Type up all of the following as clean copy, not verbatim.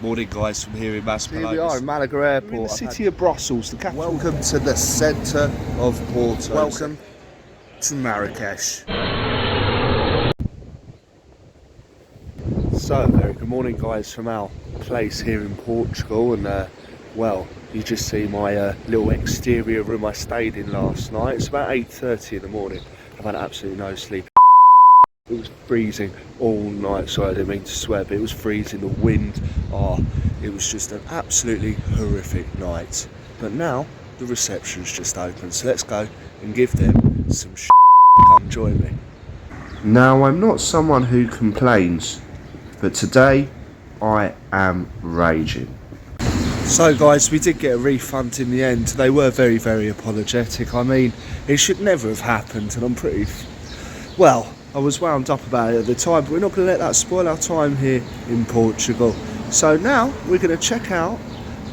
Morning guys from here in Maspalomas. Here we are in Malaga Airport. We're in the city of Brussels, the capital. Welcome to the centre of Porto. Welcome to Marrakesh. So, very good morning guys from our place here in Portugal, and well, you just see my little exterior room I stayed in last night. It's about 8:30 in the morning. I've had absolutely no sleep. It was freezing all night, sorry I didn't mean to swear, but it was freezing, the wind, it was just an absolutely horrific night. But now, the reception's just open, so let's go and give them some Come join me. Now, I'm not someone who complains, but today, I am raging. So guys, we did get a refund in the end. They were very, very apologetic. I mean, it should never have happened, and I'm pretty, well, I was wound up about it at the time, but we're not going to let that spoil our time here in Portugal. So now we're going to check out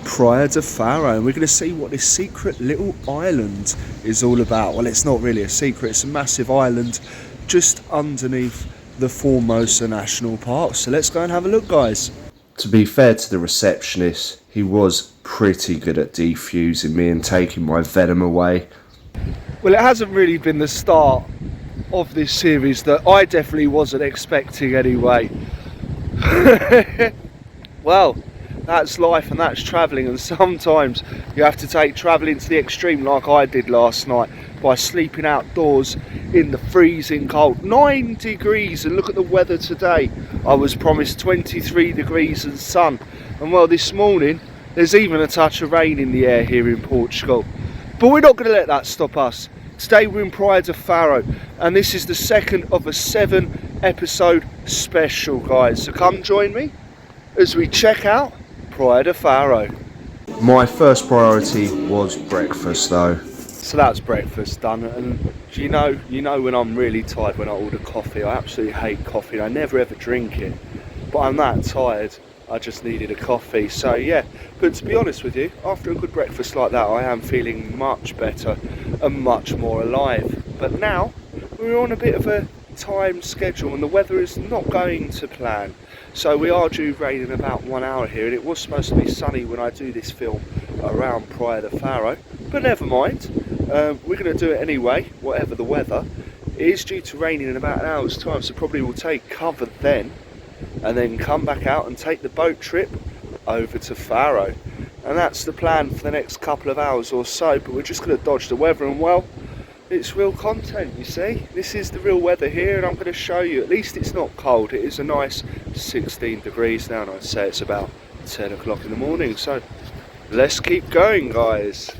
Praia de Faro, and we're going to see what this secret little island is all about. Well, it's not really a secret, it's a massive island just underneath the Formosa National Park. So let's go and have a look, guys. To be fair to the receptionist, he was pretty good at defusing me and taking my venom away. Well, it hasn't really been the start of this series that I definitely wasn't expecting anyway. Well, that's life and that's travelling, and sometimes you have to take travelling to the extreme like I did last night by sleeping outdoors in the freezing cold. 9 degrees, and look at the weather today. I was promised 23 degrees and sun, and well, this morning there's even a touch of rain in the air here in Portugal. But we're not going to let that stop us. Today we're in Praia de Faro, and this is the second of a 7-episode special, guys. So come join me as we check out Praia de Faro. My first priority was breakfast though. So that's breakfast done, and you know when I'm really tired when I order coffee. I absolutely hate coffee, I never ever drink it, but I'm that tired I just needed a coffee. So yeah, but to be honest with you, after a good breakfast like that, I am feeling much better and much more alive. But now we're on a bit of a time schedule and the weather is not going to plan. So we are due rain in about 1 hour here, and it was supposed to be sunny when I do this film around Praia de Faro, but never mind. We're going to do it anyway, whatever the weather. It is due to rain in about an hour's time, so probably we'll take cover then, and then come back out and take the boat trip over to Faro. And that's the plan for the next couple of hours or so, but we're just going to dodge the weather, and well, it's real content, you see. This is the real weather here, and I'm going to show you. At least it's not cold. It is a nice 16 degrees now, and I'd say it's about 10 o'clock in the morning. So let's keep going, guys.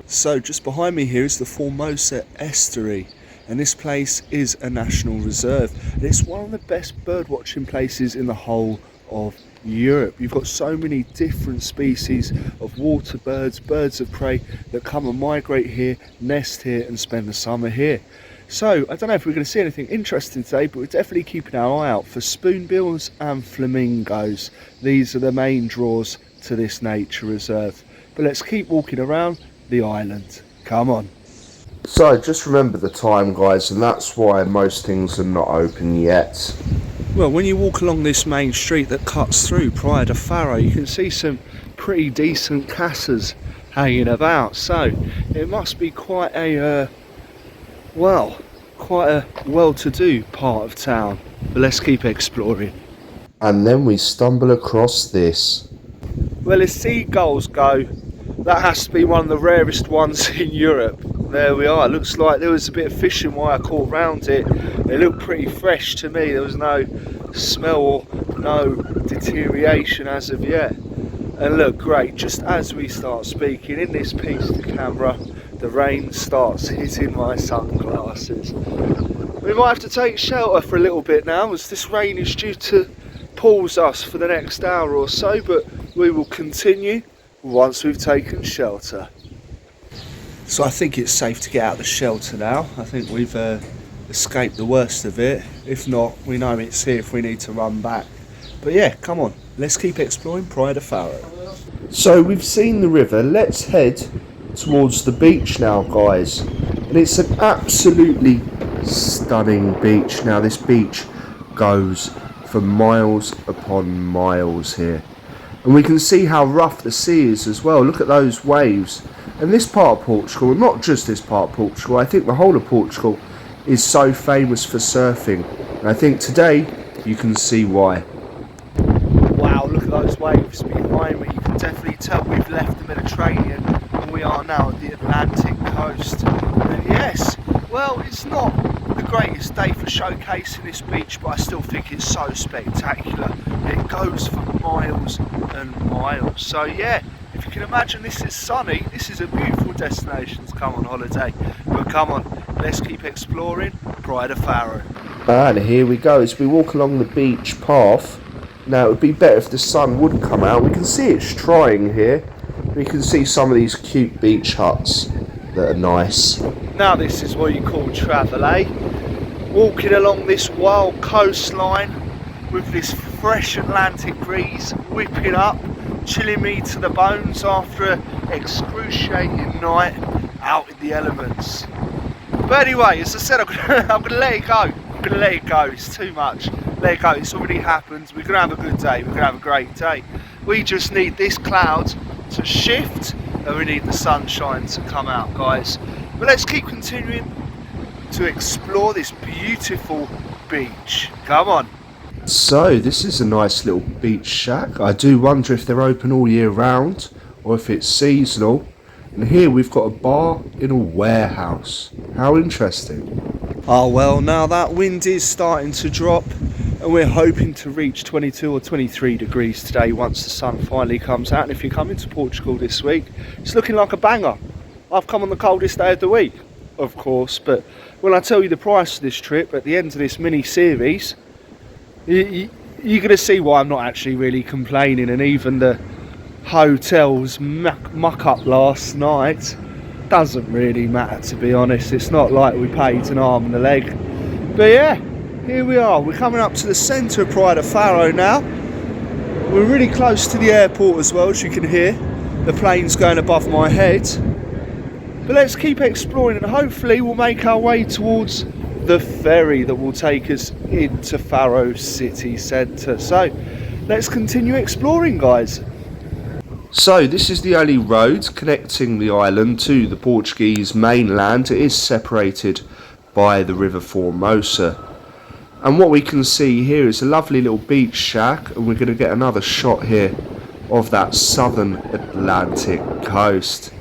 So just behind me here is the Formosa estuary, and this place is a national reserve, and it's one of the best bird watching places in the whole of Europe. You've got so many different species of water birds, birds of prey that come and migrate here, nest here and spend the summer here. So I don't know if we're going to see anything interesting today, but we're definitely keeping our eye out for spoonbills and flamingos. These are the main draws to this nature reserve. But let's keep walking around the island. Come on. So just remember the time, guys, and that's why most things are not open yet. Well, when you walk along this main street that cuts through Praia de Faro, you can see some pretty decent casas hanging about. So it must be quite a well-to-do part of town. But let's keep exploring. And then we stumble across this. Well, as seagulls go, that has to be one of the rarest ones in Europe. There we are. It looks like there was a bit of fishing wire caught round it. They look pretty fresh to me. There was no smell or no deterioration as of yet. And look, great, just as we start speaking in this piece to camera, the rain starts hitting my sunglasses. We might have to take shelter for a little bit now, as this rain is due to pause us for the next hour or so, but we will continue once we've taken shelter. So I think it's safe to get out of the shelter now. I think we've escaped the worst of it. If not, we know it's here if we need to run back. But yeah, come on, let's keep exploring Praia de Faro. So we've seen the river, let's head towards the beach now, guys. And it's an absolutely stunning beach. Now this beach goes for miles upon miles here. And we can see how rough the sea is as well. Look at those waves. And this part of Portugal, not just this part of Portugal, I think the whole of Portugal is so famous for surfing. And I think today you can see why. Wow, look at those waves behind me. You can definitely tell we've left the Mediterranean and we are now at the Atlantic coast. And yes, well, it's not the greatest day for showcasing this beach, but I still think it's so spectacular. It goes for miles and miles. So yeah, if you can imagine, this is sunny, this is a beautiful destination to come on holiday. But come on, let's keep exploring Praia de Faro. And here we go as we walk along the beach path. Now it would be better if the sun wouldn't come out. We can see it's trying here. We can see some of these cute beach huts that are nice. Now this is what you call travel, eh? Walking along this wild coastline with this fresh Atlantic breeze whipping up, chilling me to the bones after an excruciating night out in the elements. But anyway, as I said, I'm gonna let it go. I'm gonna let it go. It's too much. Let it go. It's already happened. We're gonna have a good day. We're gonna have a great day. We just need this cloud to shift, and we need the sunshine to come out, guys. But let's keep continuing to explore this beautiful beach. Come on. So this is a nice little beach shack. I do wonder if they're open all year round or if it's seasonal. And here we've got a bar in a warehouse. How interesting. Oh well, now that wind is starting to drop and we're hoping to reach 22 or 23 degrees today once the sun finally comes out. And if you come into Portugal this week, it's looking like a banger. I've come on the coldest day of the week, of course, but when I tell you the price of this trip at the end of this mini series, you're going to see why I'm not actually really complaining. And even the hotel's muck up last night doesn't really matter, to be honest. It's not like we paid an arm and a leg. But yeah, here we are. We're coming up to the centre of Praia de Faro now. We're really close to the airport as well, as you can hear. The plane's going above my head. But let's keep exploring and hopefully we'll make our way towards the ferry that will take us into Faro city centre. So let's continue exploring, guys. So this is the only road connecting the island to the Portuguese mainland. It is separated by the River Formosa. And what we can see here is a lovely little beach shack, and we're going to get another shot here of that southern Atlantic coast.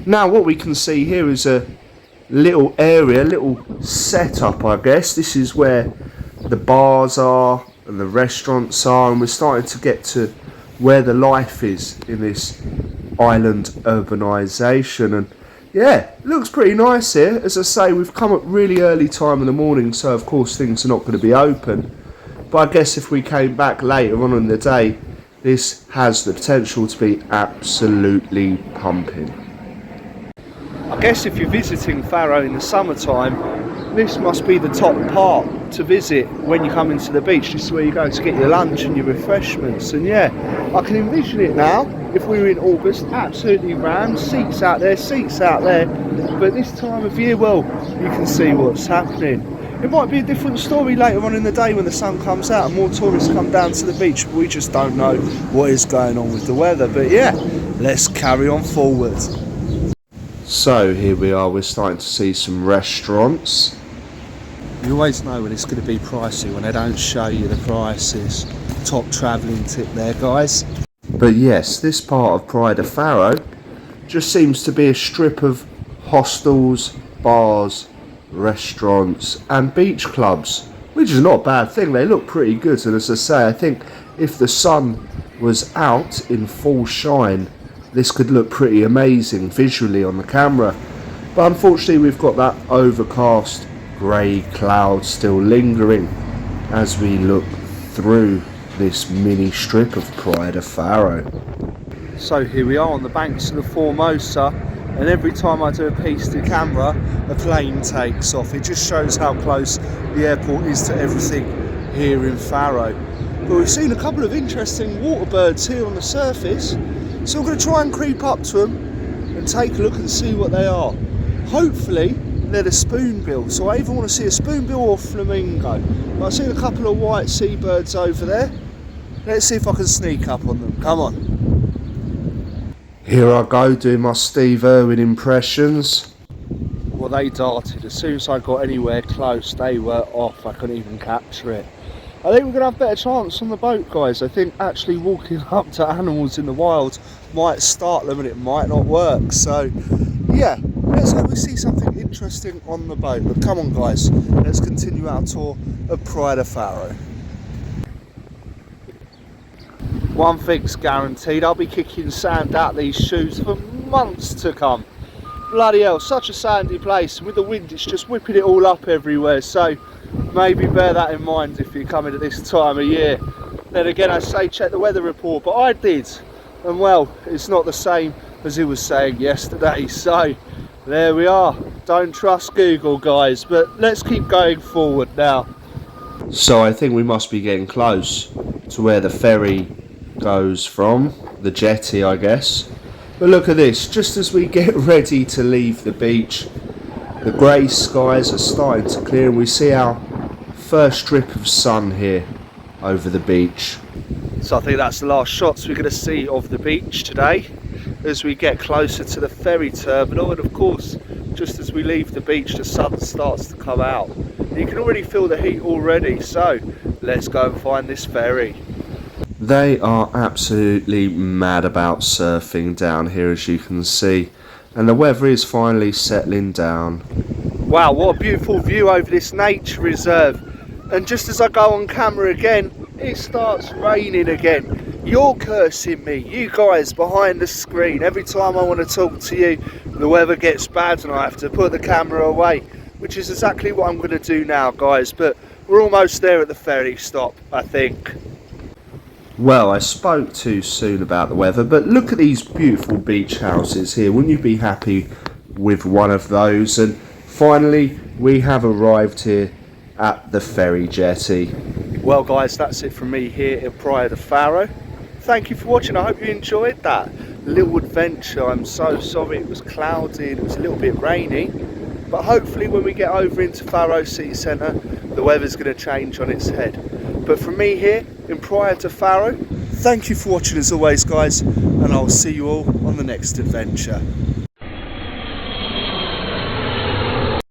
Now what we can see here is a little area, little setup, I guess. This is where the bars are and the restaurants are, and we're starting to get to where the life is in this island urbanisation. And yeah, it looks pretty nice here. As I say, we've come at really early time in the morning, so of course things are not going to be open. But I guess if we came back later on in the day, this has the potential to be absolutely pumping. I guess if you're visiting Faro in the summertime, this must be the top part to visit when you come into the beach. This is where you go to get your lunch and your refreshments. And yeah, I can envision it now. If we were in August, absolutely rammed, seats out there. But this time of year, well, you can see what's happening. It might be a different story later on in the day when the sun comes out and more tourists come down to the beach. But we just don't know what is going on with the weather. But yeah, let's carry on forward. So here we are, we're starting to see some restaurants. You always know when it's going to be pricey when they don't show you the prices. Top travelling tip there, guys. But yes, this part of Praia de Faro just seems to be a strip of hostels, bars, restaurants and beach clubs, which is not a bad thing. They look pretty good, and as I say, I think if the sun was out in full shine, this could look pretty amazing visually on the camera. But unfortunately we've got that overcast grey cloud still lingering as we look through this mini strip of Praia de Faro. So here we are on the banks of the Formosa, and every time I do a piece to camera, a plane takes off. It just shows how close the airport is to everything here in Faro. But we've seen a couple of interesting water birds here on the surface. So we're going to try and creep up to them and take a look and see what they are. Hopefully they're the spoonbill. So I either want to see a spoonbill or flamingo. I've seen a couple of white seabirds over there. Let's see if I can sneak up on them. Come on. Here I go doing my Steve Irwin impressions. Well, they darted. As soon as I got anywhere close, they were off. I couldn't even capture it. I think we're going to have a better chance on the boat, guys. I think actually walking up to animals in the wild might start them and it might not work. So, yeah, let's hope we see something interesting on the boat. But come on, guys, let's continue our tour of Praia de Faro. One thing's guaranteed, I'll be kicking sand out these shoes for months to come. Bloody hell, such a sandy place. With the wind, it's just whipping it all up everywhere. So maybe bear that in mind if you're coming at this time of year. Then again, I say check the weather report, but I did. And well, it's not the same as it was saying yesterday. So there we are. Don't trust Google, guys, but let's keep going forward now. So I think we must be getting close to where the ferry goes from, the jetty, I guess. But look at this, just as we get ready to leave the beach, the grey skies are starting to clear and we see our first strip of sun here over the beach. So I think that's the last shots we're going to see of the beach today as we get closer to the ferry terminal. And of course, just as we leave the beach, the sun starts to come out. And you can already feel the heat already, so let's go and find this ferry. They are absolutely mad about surfing down here, as you can see, and the weather is finally settling down. Wow, what a beautiful view over this nature reserve. And just as I go on camera again, it starts raining again. You're cursing me, you guys behind the screen. Every time I want to talk to you, the weather gets bad and I have to put the camera away, which is exactly what I'm going to do now, guys. But we're almost there at the ferry stop, I think. Well, I spoke too soon about the weather, but look at these beautiful beach houses here. Wouldn't you be happy with one of those? And finally, we have arrived here at the ferry jetty. Well, guys, that's it from me here at Praia de Faro. Thank you for watching. I hope you enjoyed that little adventure. I'm so sorry it was cloudy, it was a little bit rainy. But hopefully when we get over into Faro City Centre, the weather's going to change on its head. But from me here in Praia de Faro, thank you for watching as always, guys, and I'll see you all on the next adventure.